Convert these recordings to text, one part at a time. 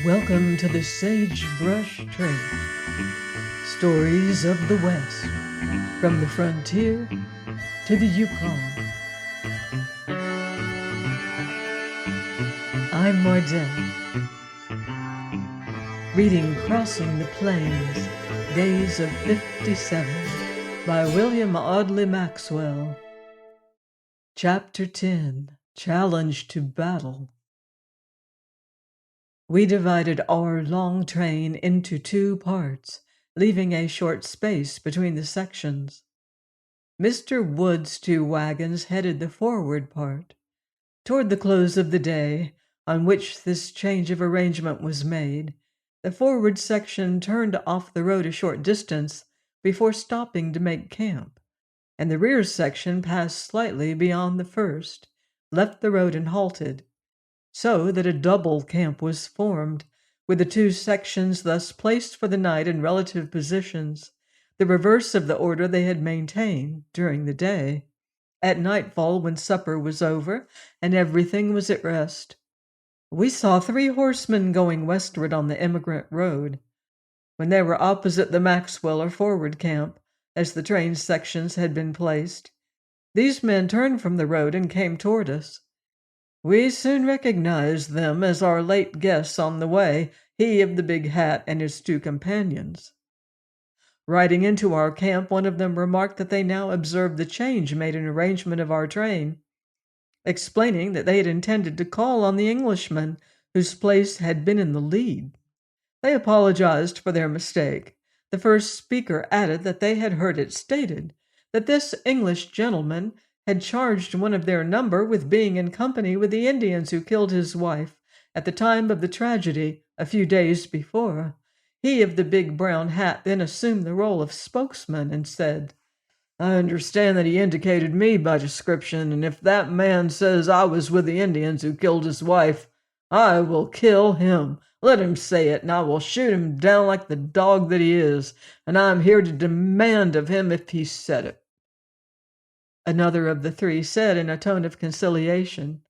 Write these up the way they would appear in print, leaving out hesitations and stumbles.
Welcome to the Sagebrush Trail. Stories of the West, from the frontier to the Yukon. I'm Mardell, reading Crossing the Plains, Days of 57, by William Audley Maxwell. Chapter 10, Challenge to Battle. We divided our long train into two parts, leaving a short space between the sections. Mr. Wood's two wagons headed the forward part. Toward the close of the day, on which this change of arrangement was made, the forward section turned off the road a short distance before stopping to make camp, and the rear section passed slightly beyond the first, left the road and halted, so that a double camp was formed, with the two sections thus placed for the night in relative positions, the reverse of the order they had maintained during the day. At nightfall, when supper was over and everything was at rest, we saw 3 horsemen going westward on the emigrant road. When they were opposite the Maxwell or forward camp, as the train sections had been placed, these men turned from the road and came toward us. We soon recognized them as our late guests on the way, he of the big hat and his 2 companions. Riding into our camp, one of them remarked that they now observed the change made in arrangement of our train, explaining that they had intended to call on the Englishman whose place had been in the lead. They apologized for their mistake. The first speaker added that they had heard it stated that this English gentleman had charged one of their number with being in company with the Indians who killed his wife at the time of the tragedy a few days before. He of the big brown hat then assumed the role of spokesman and said, "I understand that he indicated me by description, and if that man says I was with the Indians who killed his wife, I will kill him. Let him say it, and I will shoot him down like the dog that he is, and I am here to demand of him if he said it." Another of the 3 said in a tone of conciliation,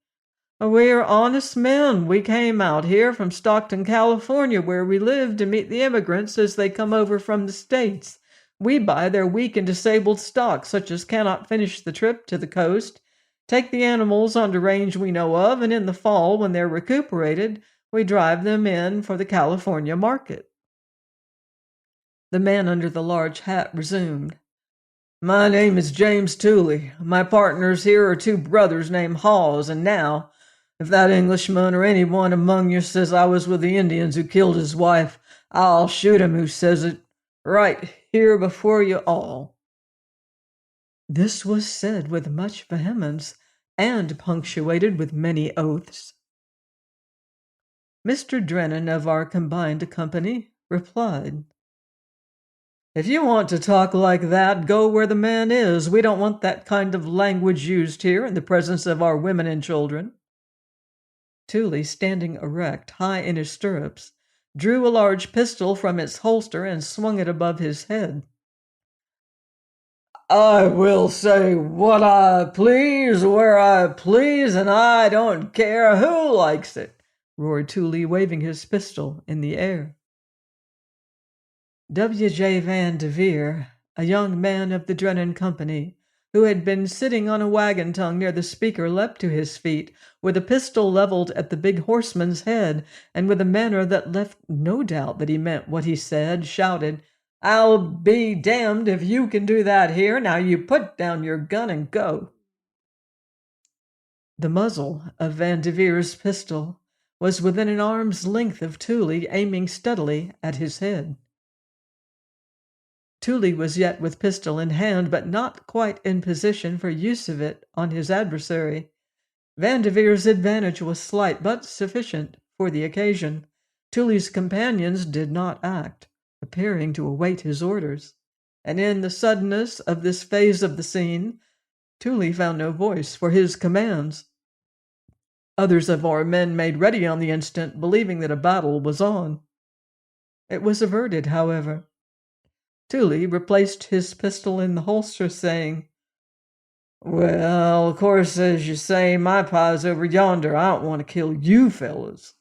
"We are honest men. We came out here from Stockton, California, where we live, to meet the immigrants as they come over from the States. We buy their weak and disabled stock, such as cannot finish the trip to the coast, take the animals on the range we know of, and in the fall, when they're recuperated, we drive them in for the California market." The man under the large hat resumed, "My name is James Tooley. My partners here are 2 brothers named Hawes, and now, if that Englishman or anyone among you says I was with the Indians who killed his wife, I'll shoot him who says it, right here before you all." This was said with much vehemence and punctuated with many oaths. Mr. Drennan of our combined company replied, "If you want to talk like that, go where the man is. We don't want that kind of language used here in the presence of our women and children." Tooley, standing erect, high in his stirrups, drew a large pistol from its holster and swung it above his head. "I will say what I please, where I please, and I don't care who likes it," roared Tooley, waving his pistol in the air. W.J. Van Devere, a young man of the Drennan Company, who had been sitting on a wagon tongue near the speaker, leapt to his feet, with a pistol leveled at the big horseman's head, and with a manner that left no doubt that he meant what he said, shouted, "I'll be damned if you can do that here. Now you put down your gun and go." The muzzle of Van Devere's pistol was within an arm's length of Tooley, aiming steadily at his head. Tooley was yet with pistol in hand, but not quite in position for use of it on his adversary. Van Devere's advantage was slight, but sufficient for the occasion. Tooley's companions did not act, appearing to await his orders, and in the suddenness of this phase of the scene, Tooley found no voice for his commands. Others of our men made ready on the instant, believing that a battle was on. It was averted, however. Tooley replaced his pistol in the holster, saying, "Well, of course, as you say, my pie's over yonder. I don't want to kill you fellas."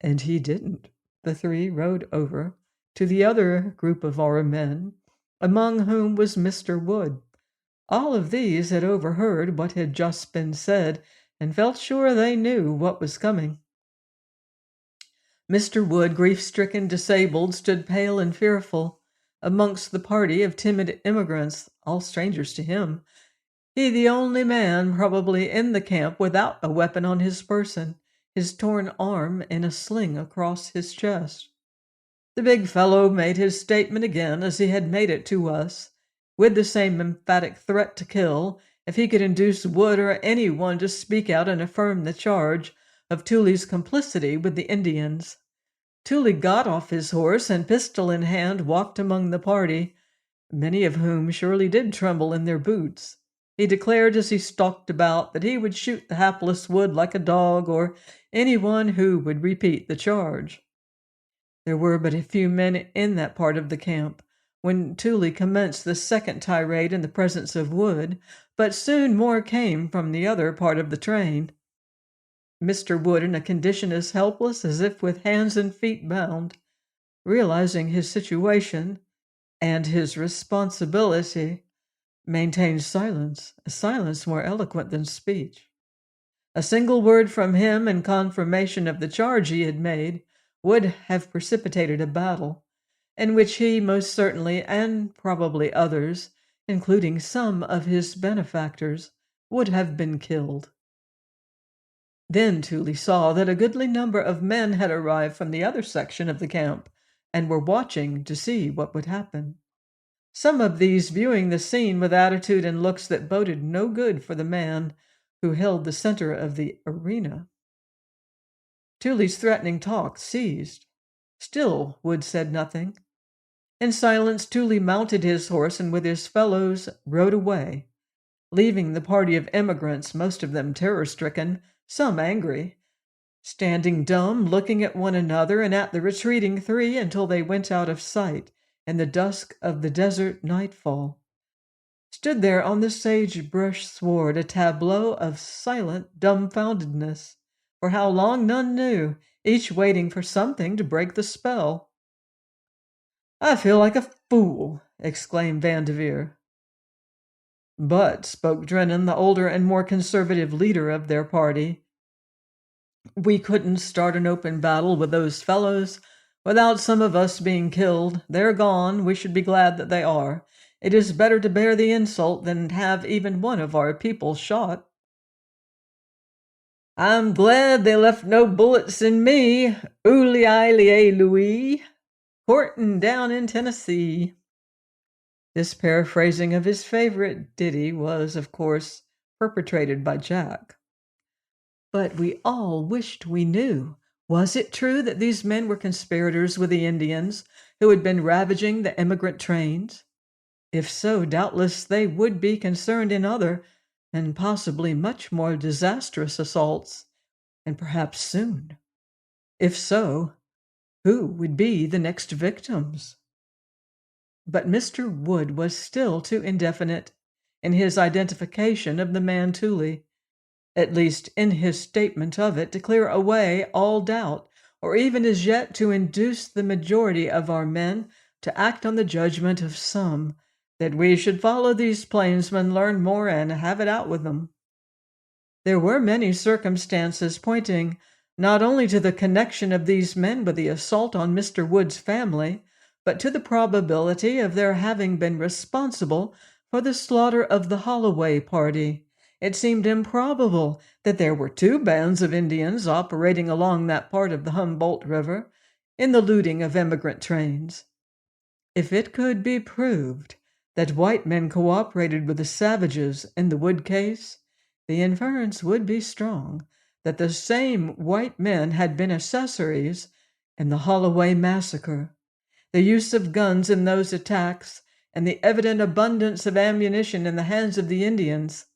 And he didn't. The three rode over to the other group of our men, among whom was Mr. Wood. All of these had overheard what had just been said and felt sure they knew what was coming. Mr. Wood, grief-stricken, disabled, stood pale and fearful amongst the party of timid immigrants, all strangers to him. He the only man probably in the camp without a weapon on his person, his torn arm in a sling across his chest. The big fellow made his statement again as he had made it to us, with the same emphatic threat to kill if he could induce Wood or anyone to speak out and affirm the charge of Tooley's complicity with the Indians. Tooley got off his horse and, pistol in hand, walked among the party, many of whom surely did tremble in their boots. He declared as he stalked about that he would shoot the hapless Wood like a dog or anyone who would repeat the charge. There were but a few men in that part of the camp when Tooley commenced the second tirade in the presence of Wood, but soon more came from the other part of the train. Mr. Wood, in a condition as helpless as if with hands and feet bound, realizing his situation and his responsibility, maintained silence, a silence more eloquent than speech. A single word from him in confirmation of the charge he had made would have precipitated a battle, in which he most certainly, and probably others, including some of his benefactors, would have been killed. Then Tooley saw that a goodly number of men had arrived from the other section of the camp and were watching to see what would happen. Some of these viewing the scene with attitude and looks that boded no good for the man who held the center of the arena. Tooley's threatening talk ceased. Still Wood said nothing. In silence, Tooley mounted his horse and with his fellows rode away, leaving the party of immigrants, most of them terror-stricken, some angry, standing dumb, looking at one another and at the retreating three until they went out of sight in the dusk of the desert nightfall. Stood there on the sagebrush sward a tableau of silent dumbfoundedness, for how long none knew, each waiting for something to break the spell. "I feel like a fool," exclaimed Vanderveer. "But," spoke Drennan, the older and more conservative leader of their party, "we couldn't start an open battle with those fellows without some of us being killed. They're gone. We should be glad that they are. It is better to bear the insult than have even one of our people shot." "I'm glad they left no bullets in me. Louis, courtin' down in Tennessee." This paraphrasing of his favorite ditty was, of course, perpetrated by Jack. But we all wished we knew. Was it true that these men were conspirators with the Indians who had been ravaging the emigrant trains? If so, doubtless they would be concerned in other, and possibly much more disastrous assaults, and perhaps soon. If so, who would be the next victims? But Mr. Wood was still too indefinite in his identification of the man Tooley, at least in his statement of it, to clear away all doubt, or even as yet to induce the majority of our men to act on the judgment of some, that we should follow these plainsmen, learn more, and have it out with them. There were many circumstances pointing not only to the connection of these men with the assault on Mr. Wood's family, but to the probability of their having been responsible for the slaughter of the Holloway party. It seemed improbable that there were two bands of Indians operating along that part of the Humboldt River in the looting of emigrant trains. If it could be proved that white men cooperated with the savages in the Wood case, the inference would be strong that the same white men had been accessories in the Holloway massacre. The use of guns in those attacks and the evident abundance of ammunition in the hands of the Indians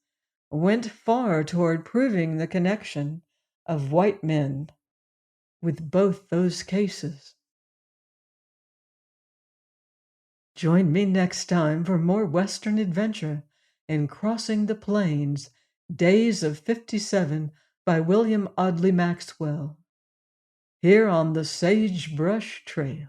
went far toward proving the connection of white men with both those cases. Join me next time for more Western adventure in Crossing the Plains, Days of '57 by William Audley Maxwell. here on the Sagebrush Trail.